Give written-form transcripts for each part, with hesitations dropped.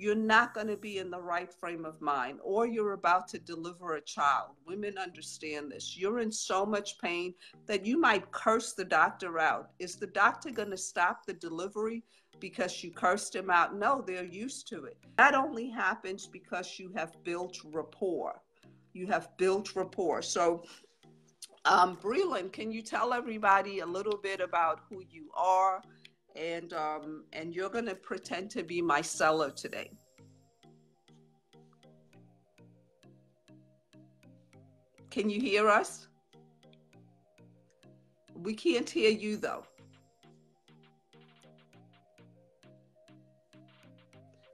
you're not going to be in the right frame of mind, or you're about to deliver a child. Women understand this. You're in so much pain that you might curse the doctor out. Is the doctor going to stop the delivery because you cursed him out? No, they're used to it. That only happens because you have built rapport. You have built rapport. So, Breland, can you tell everybody a little bit about who you are? And you're going to pretend to be my seller today. Can you hear us? We can't hear you though.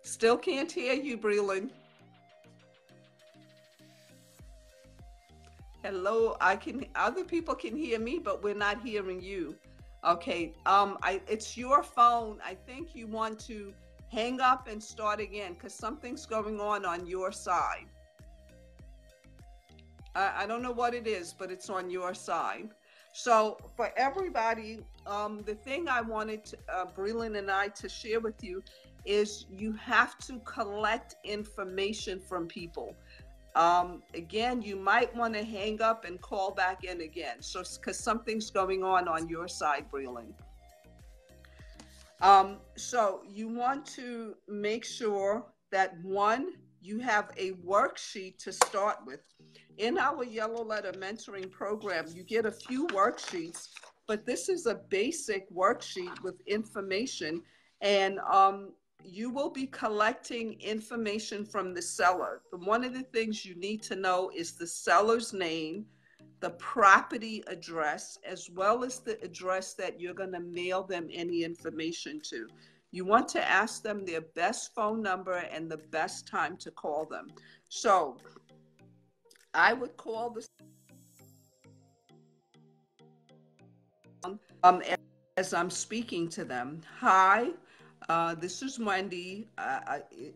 Still can't hear you, Breland. Hello, other people can hear me, but we're not hearing you. Okay, it's your phone. I think you want to hang up and start again because something's going on your side. I don't know what it is, but it's on your side. So for everybody, the thing I wanted to, Breland and I to share with you is you have to collect information from people. Again, you might want to hang up and call back in again. So, because something's going on your side, Breland. So you want to make sure that one, you have a worksheet to start with. In our Yellow Letter Mentoring Program, you get a few worksheets, but this is a basic worksheet with information, and you will be collecting information from the seller. One of the things you need to know is the seller's name, the property address, as well as the address that you're going to mail them any information to. You want to ask them their best phone number and the best time to call them. So I would call the as I'm speaking to them. Hi. This is Wendy,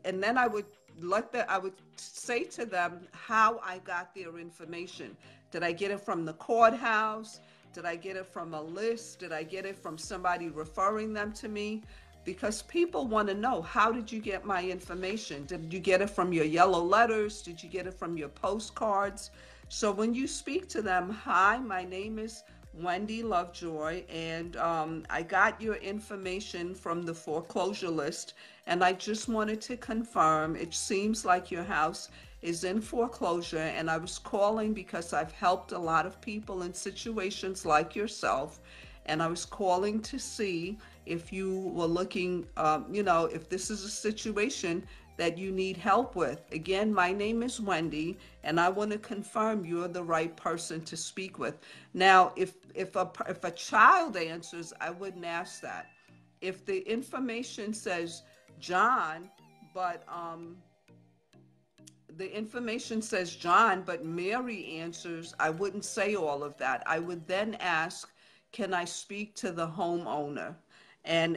and then I would say to them how I got their information. Did I get it from the courthouse? Did I get it from a list? Did I get it from somebody referring them to me? Because people want to know, how did you get my information? Did you get it from your yellow letters? Did you get it from your postcards? So when you speak to them, hi, my name is Wendy Lovejoy, and I got your information from the foreclosure list, and I just wanted to confirm, it seems like your house is in foreclosure, and I was calling because I've helped a lot of people in situations like yourself, and I was calling to see if you were looking, if this is a situation that you need help with. Again, my name is Wendy, and I want to confirm you're the right person to speak with. Now, if a child answers, I wouldn't ask that. If the information says John, but Mary answers, I wouldn't say all of that. I would then ask, can I speak to the homeowner? And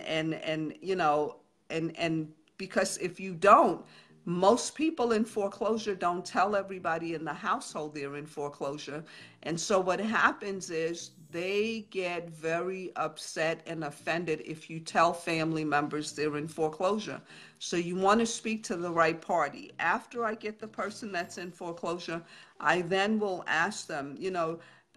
because if you don't, most people in foreclosure don't tell everybody in the household they're in foreclosure. And so what happens is they get very upset and offended if you tell family members they're in foreclosure. So you want to speak to the right party. After I get the person that's in foreclosure, I then will ask them,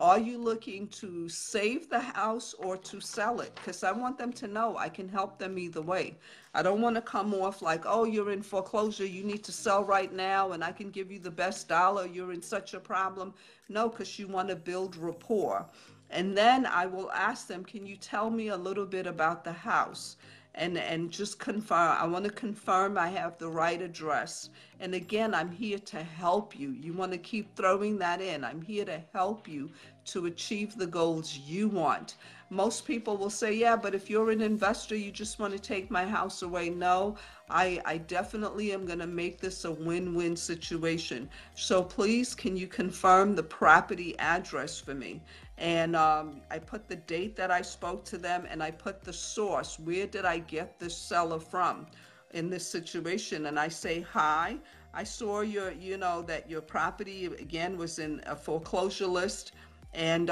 are you looking to save the house or to sell it? Because I want them to know I can help them either way. I don't want to come off like, oh, you're in foreclosure, you need to sell right now, and I can give you the best dollar, you're in such a problem. No, because you want to build rapport. And then I will ask them, can you tell me a little bit about the house? And just confirm. I want to confirm I have the right address. And again, I'm here to help you. You want to keep throwing that in. I'm here to help you to achieve the goals you want. Most people will say, yeah, but if you're an investor, you just want to take my house away. No, I definitely am going to make this a win-win situation. So please, can you confirm the property address for me? And I put the date that I spoke to them, and I put the source. Where did I get this seller from in this situation? And I say, hi, I saw that your property, again, was in a foreclosure list. And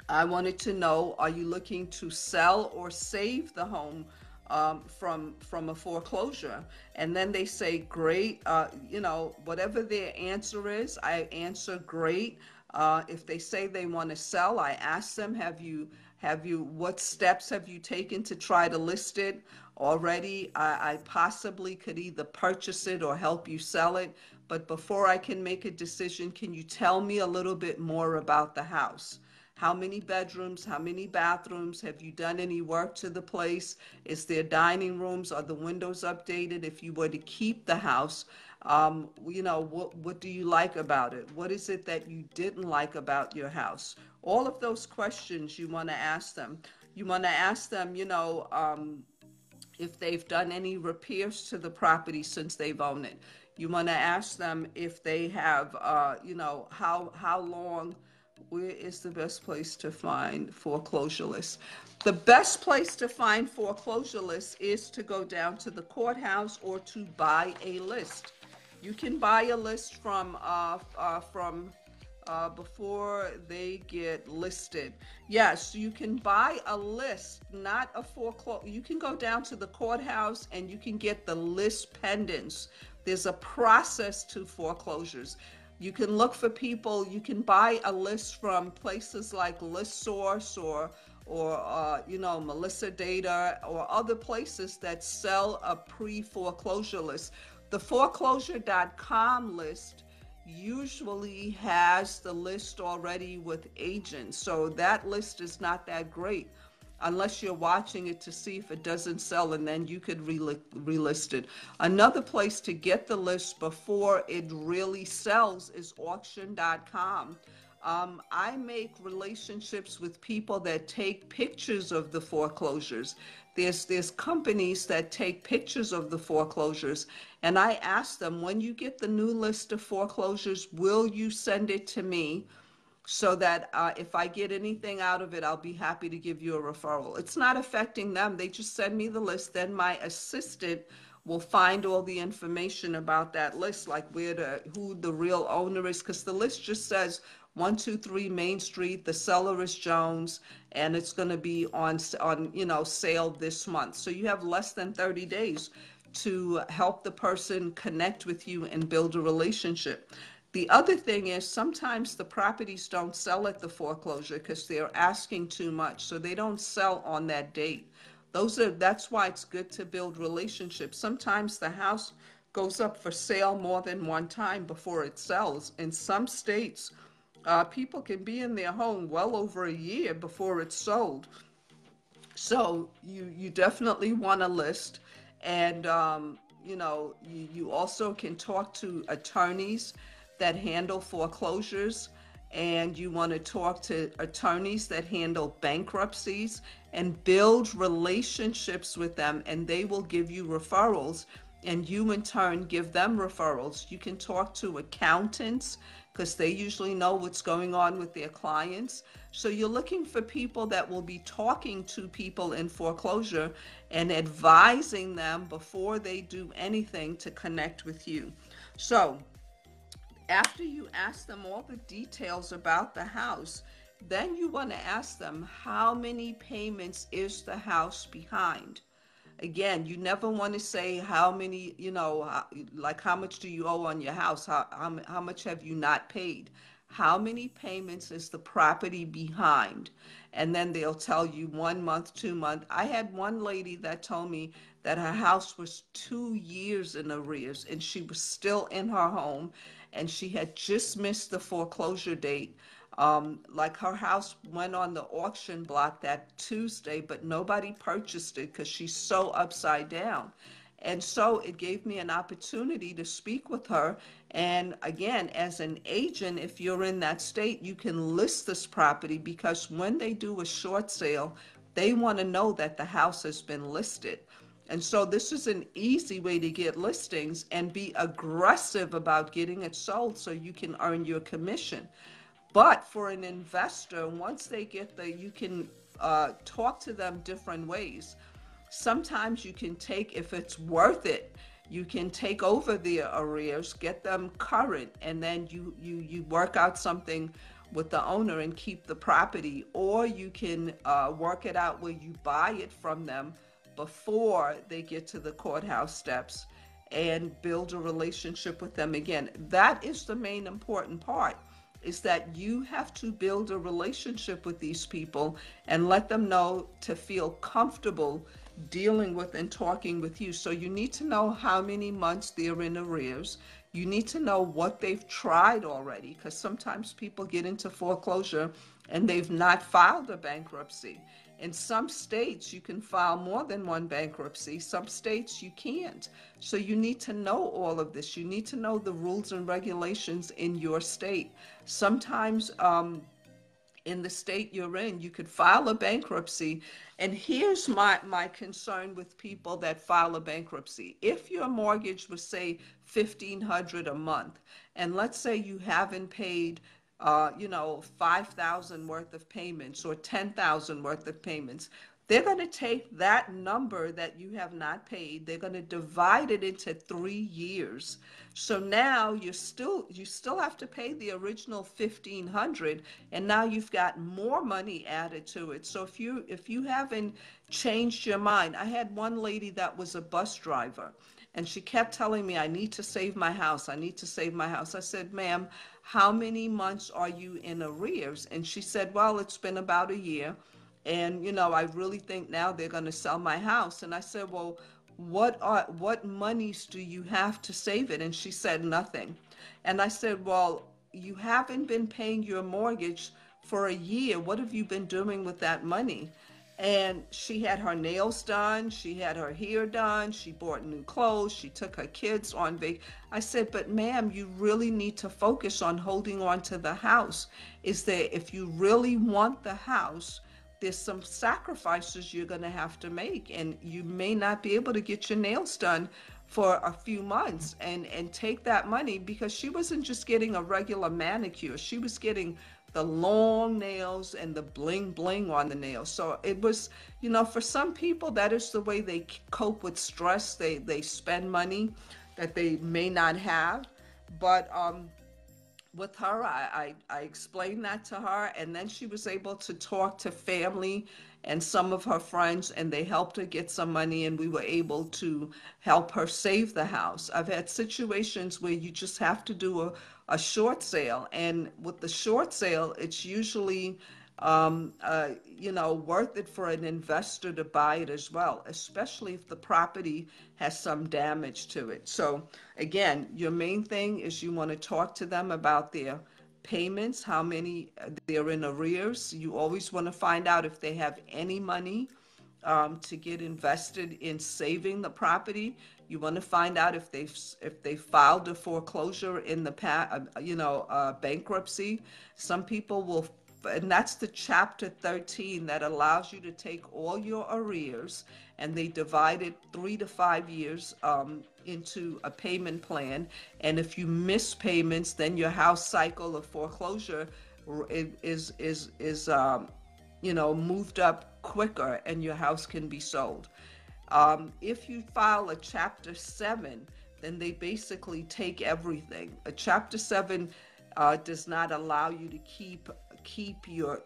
I wanted to know, are you looking to sell or save the home? from a foreclosure. And then they say, great, whatever their answer is, I answer great. If they say they want to sell, I ask them, what steps have you taken to try to list it already? I possibly could either purchase it or help you sell it. But before I can make a decision, can you tell me a little bit more about the house? How many bedrooms? How many bathrooms? Have you done any work to the place? Is there dining rooms? Are the windows updated? If you were to keep the house, what do you like about it? What is it that you didn't like about your house? All of those questions you want to ask them. You want to ask them, if they've done any repairs to the property since they've owned it. You want to ask them if they have, how long. Where is the best place to find foreclosure lists? The best place to find foreclosure lists is to go down to the courthouse or to buy a list. You can buy a list from before they get listed. Yes, you can buy a list, not a foreclosure. You can go down to the courthouse and you can get the list pendants. There's a process to foreclosures. You can look for people. You can buy a list from places like ListSource or Melissa Data or other places that sell a pre-foreclosure list. The foreclosure.com list usually has the list already with agents, so that list is not that great unless you're watching it to see if it doesn't sell, and then you could relist it. Another place to get the list before it really sells is auction.com. I make relationships with people that take pictures of the foreclosures. There's companies that take pictures of the foreclosures, and I ask them, when you get the new list of foreclosures, will you send it to me? So that if I get anything out of it, I'll be happy to give you a referral. It's not affecting them. They just send me the list. Then my assistant will find all the information about that list, like who the real owner is, because the list just says 123 Main Street, the seller is Jones, and it's going to be on sale this month. So you have less than 30 days to help the person connect with you and build a relationship. The other thing is sometimes the properties don't sell at the foreclosure because they're asking too much, so they don't sell on that date. That's why it's good to build relationships. Sometimes the house goes up for sale more than one time before it sells. In some states, people can be in their home well over a year before it's sold. So you definitely want a list, and you also can talk to attorneys that handle foreclosures, and you want to talk to attorneys that handle bankruptcies and build relationships with them, and they will give you referrals, and you in turn give them referrals. You can talk to accountants because they usually know what's going on with their clients. So you're looking for people that will be talking to people in foreclosure and advising them before they do anything to connect with you. So after you ask them all the details about the house, then you want to ask them, how many payments is the house behind? Again, you never want to say how many, like how much do you owe on your house? How much have you not paid? How many payments is the property behind? And then they'll tell you 1 month, 2 months. I had one lady that told me that her house was 2 years in arrears and she was still in her home and she had just missed the foreclosure date. Like her house went on the auction block that Tuesday, but nobody purchased it because she's so upside down. And so it gave me an opportunity to speak with her. And again, as an agent, if you're in that state, you can list this property, because when they do a short sale, they want to know that the house has been listed. And so this is an easy way to get listings and be aggressive about getting it sold so you can earn your commission. But for an investor, once they get you can talk to them different ways. Sometimes you can take, if it's worth it, you can take over their arrears, get them current, and then you work out something with the owner and keep the property. Or you can work it out where you buy it from them before they get to the courthouse steps and build a relationship with them again. That is the main important part, is that you have to build a relationship with these people and let them know to feel comfortable dealing with and talking with you. So you need to know how many months they're in arrears. You need to know what they've tried already, because sometimes people get into foreclosure and they've not filed a bankruptcy. In some states, you can file more than one bankruptcy. Some states you can't. So you need to know all of this. You need to know the rules and regulations in your state. Sometimes in the state you're in, you could file a bankruptcy. And here's my concern with people that file a bankruptcy. If your mortgage was, say, $1,500 a month, and let's say you haven't paid 5,000 worth of payments or 10,000 worth of payments, they're going to take that number that you have not paid, they're going to divide it into 3 years. So now you still have to pay the original 1,500, and now you've got more money added to it. So if you haven't changed your mind, I had one lady that was a bus driver, and she kept telling me, I need to save my house. I need to save my house. I said, ma'am, how many months are you in arrears? And she said, well, it's been about a year. And, I really think now they're going to sell my house. And I said, well, what monies do you have to save it? And she said, nothing. And I said, well, you haven't been paying your mortgage for a year. What have you been doing with that money? And she had her nails done, she had her hair done, she bought new clothes, she took her kids on vacation. I said, but ma'am, you really need to focus on holding on to the house. If you really want the house, there's some sacrifices you're going to have to make, and you may not be able to get your nails done for a few months, and take that money, because she wasn't just getting a regular manicure, she was getting the long nails and the bling bling on the nails. So it was, for some people, that is the way they cope with stress. They spend money that they may not have. But with her, I explained that to her, and then she was able to talk to family and some of her friends, and they helped her get some money, and we were able to help her save the house. I've had situations where you just have to do a short sale, and with the short sale, it's usually worth it for an investor to buy it as well, especially if the property has some damage to it. So again, your main thing is you want to talk to them about their payments, how many they're in arrears. You always want to find out if they have any money to get invested in saving the property. You want to find out if they filed a foreclosure in the past, bankruptcy. Some people will, and that's the Chapter 13 that allows you to take all your arrears, and they divide it 3 to 5 years into a payment plan. And if you miss payments, then your house cycle of foreclosure is moved up quicker, and your house can be sold. If you file a Chapter 7, then they basically take everything. A Chapter 7 does not allow you to keep your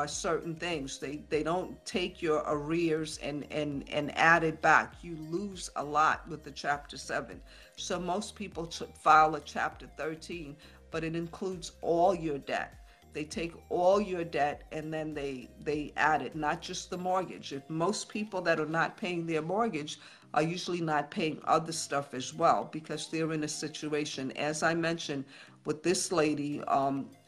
certain things. They don't take your arrears and add it back. You lose a lot with the Chapter 7. So most people file a Chapter 13, but it includes all your debt. They take all your debt and then they add it, not just the mortgage. If most people that are not paying their mortgage are usually not paying other stuff as well, because they're in a situation, as I mentioned, with this lady,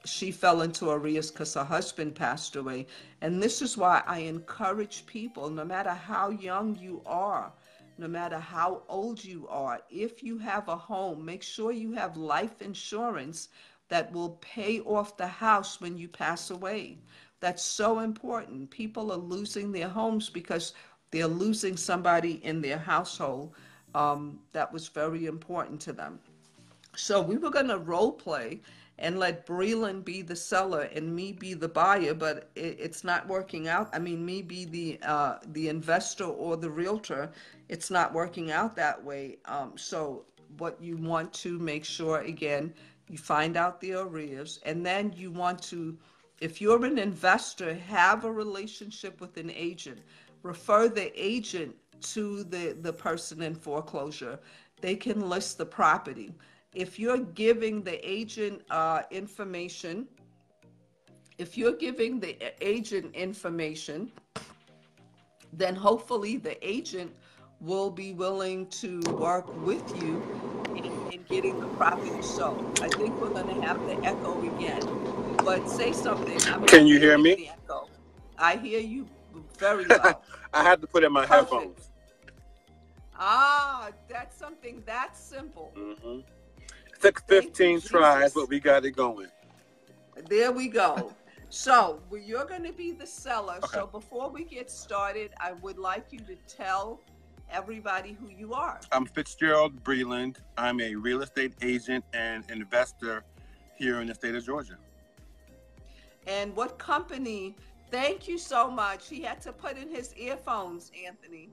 she fell into arrears because her husband passed away. And this is why I encourage people, no matter how young you are, no matter how old you are, if you have a home, make sure you have life insurance that will pay off the house when you pass away. That's so important. People are losing their homes because they're losing somebody in their household that was very important to them. So we were going to role play and let Breland be the seller and me be the buyer, but it's not working out. I mean, me be the investor or the realtor. It's not working out that way. So what you want to make sure, again, you find out the arrears, and then you want to, if you're an investor, have a relationship with an agent. refer the agent to the person in foreclosure. They can list the property. If you're giving the agent information, if you're giving the agent information, then hopefully the agent will be willing to work with you in getting the property sold. I think we're going to have the echo again, but say something. I'm Can not you hear hearing me? the echo. I hear you very low. I had to put in my Perfect. headphones. That's something that's simple. Mm-hmm. It took Thank you, 15 tries, Jesus. but we got it going. There we go. So you're going to be the seller. Okay. So before we get started, I would like you to tell everybody who you are. I'm Fitzgerald Breland. I'm a real estate agent and investor here in the state of Georgia. And what company? Thank you so much. He had to put in his earphones, Anthony.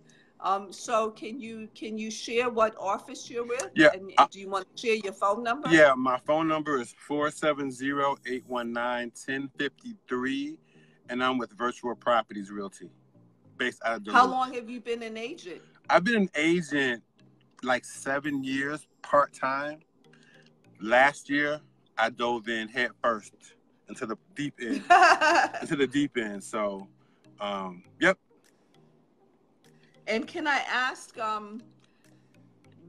So can you share what office you're with? Yeah. And do you want to share your phone number? Yeah, my phone number is 470-819-1053, and I'm with Virtual Properties Realty, based out of Duluth. How long have you been an agent? I've been an agent like 7 years, part-time. Last year, I dove in head first into the deep end. So, yep. And can I ask,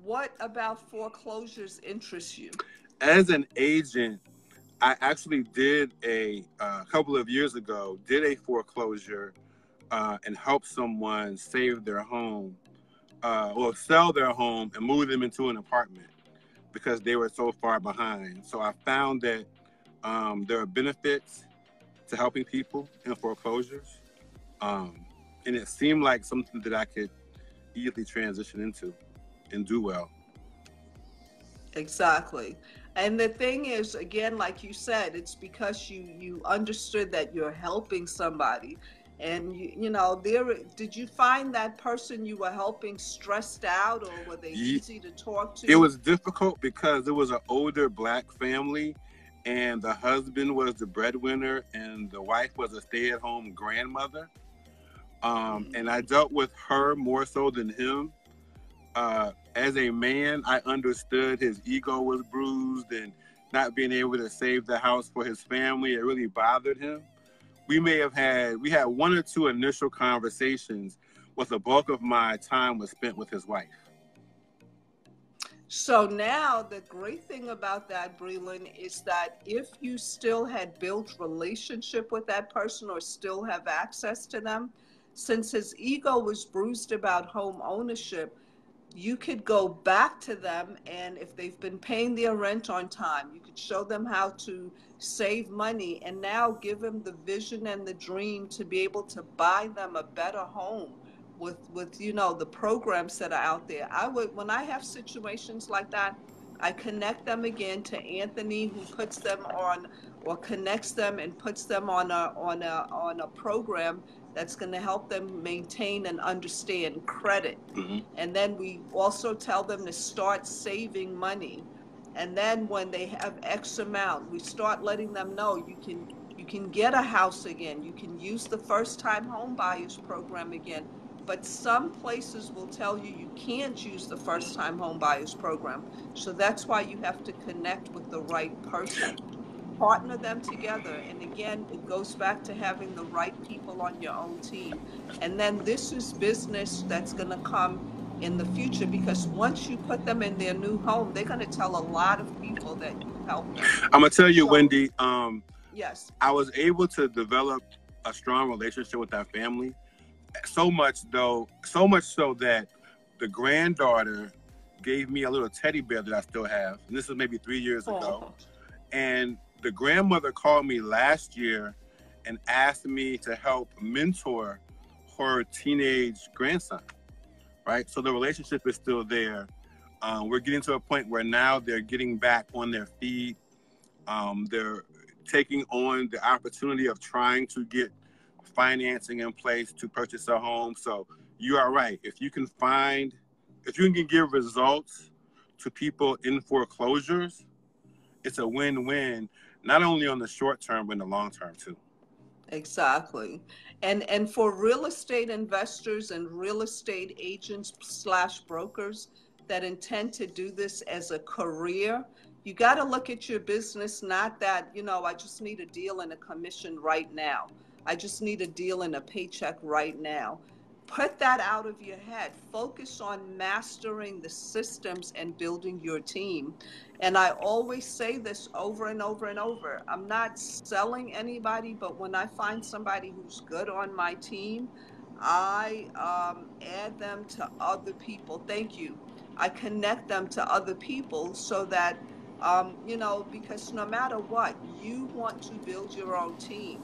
what about foreclosures interests you? As an agent, I actually did a couple of years ago, did a foreclosure and helped someone save their home, or sell their home and move them into an apartment because they were so far behind. So I found that there are benefits to helping people in foreclosures. And it seemed like something that I could easily transition into and do well. Exactly. And the thing is, again, like you said, it's because you understood that you're helping somebody. And, did you find that person you were helping stressed out, or were they easy to talk to? It was difficult because it was an older Black family, and the husband was the breadwinner, and the wife was a stay-at-home grandmother. And I dealt with her more so than him. As a man, I understood his ego was bruised and not being able to save the house for his family. It really bothered him. We had one or two initial conversations, but the bulk of my time was spent with his wife. So now the great thing about that, Breland, is that if you still had built relationship with that person or still have access to them, since his ego was bruised about home ownership, you could go back to them, and if they've been paying their rent on time, you could show them how to save money and now give them the vision and the dream to be able to buy them a better home with the programs that are out there. When I have situations like that, I connect them again to Anthony, who puts them on or connects them and puts them on a program that's going to help them maintain and understand credit. Mm-hmm. And then we also tell them to start saving money. And then when they have X amount, we start letting them know you can get a house again. You can use the first-time home buyers program again. But some places will tell you you can't use the first-time home buyers program. So that's why you have to connect with the right person. Partner them together. And again, it goes back to having the right people on your own team. And then this is business that's going to come in the future, because once you put them in their new home, they're going to tell a lot of people that you helped them. I'm going to tell you, Wendy, yes, I was able to develop a strong relationship with that family. So much so that the granddaughter gave me a little teddy bear that I still have. And this is maybe 3 years ago. And the grandmother called me last year and asked me to help mentor her teenage grandson, right? So the relationship is still there. We're getting to a point where now they're getting back on their feet. They're taking on the opportunity of trying to get financing in place to purchase a home. So you are right. If you can give results to people in foreclosures, it's a win-win, not only on the short term, but in the long term too. Exactly. And for real estate investors and real estate agents slash brokers that intend to do this as a career, you got to look at your business, not that, I just need a deal and a commission right now. I just need a deal and a paycheck right now. Put that out of your head. Focus on mastering the systems and building your team. And I always say this over and over and over. I'm not selling anybody, but when I find somebody who's good on my team, I add them to other people. Thank you. I connect them to other people so that, because no matter what, you want to build your own team.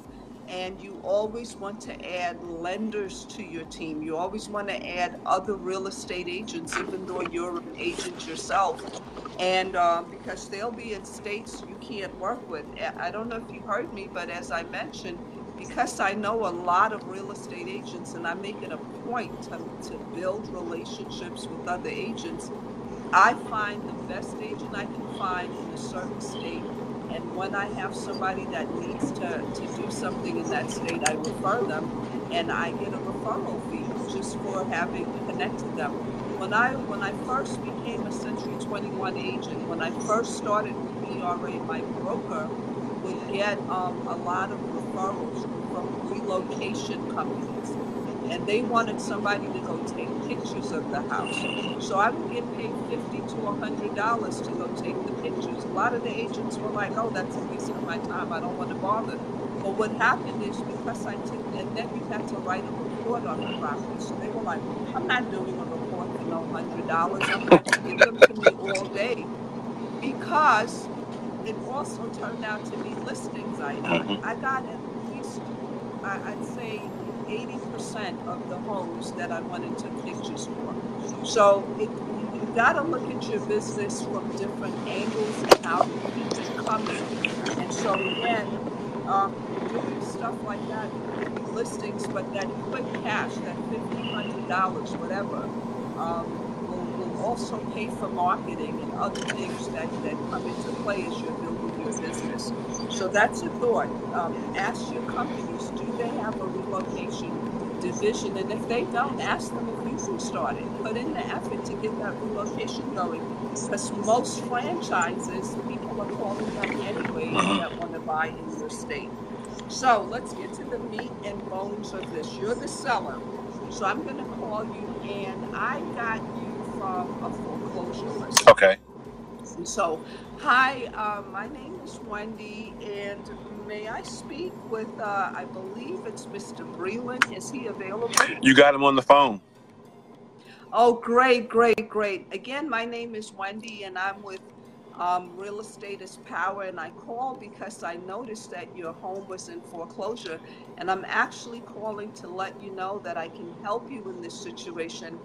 And you always want to add lenders to your team. You always want to add other real estate agents, even though you're an agent yourself, and because they'll be in states you can't work with. I don't know if you heard me, but as I mentioned, because I know a lot of real estate agents and I make it a point to build relationships with other agents, I find the best agent I can find in a certain state. And when I have somebody that needs to do something in that state, I refer them and I get a referral fee just for having connected them. When I first became a Century 21 agent, when I first started with ERA, my broker would get a lot of referrals from relocation companies, and they wanted somebody to go take pictures of the house. So I would get paid $50 to $100 to go take the pictures. A lot of the agents were like, "Oh, that's a waste of my time. I don't want to bother." But what happened is, because I took, and then you had to write a report on the property. So they were like, "I'm not doing a report for no $100. I'm not. Give them to me all day," because it also turned out to be listings I got. Mhm. I got at least, I'd say, 80% of the homes that I went and took pictures for. So you got to look at your business from different angles and how to keep it coming. And so again, doing stuff like that, it could be listings, but that quick cash, that $50, $100, whatever, will also pay for marketing and other things that come into play as you're building your business. So that's a thought. Ask your companies, do they have a relocation division? And if they don't, ask them if you can start it. Put in the effort to get that relocation going, because most franchises, people are calling them anyways that want to buy in your state. So let's get to the meat and bones of this. You're the seller. So I'm going to call you, and I got you from a foreclosure list. Okay. So, hi, my name is Wendy, and may I speak with, I believe it's Mr. Breland. Is he available? You got him on the phone. Oh, great, great, great. Again, my name is Wendy, and I'm with Real Estate is Power. And I called because I noticed that your home was in foreclosure. And I'm actually calling to let you know that I can help you in this situation.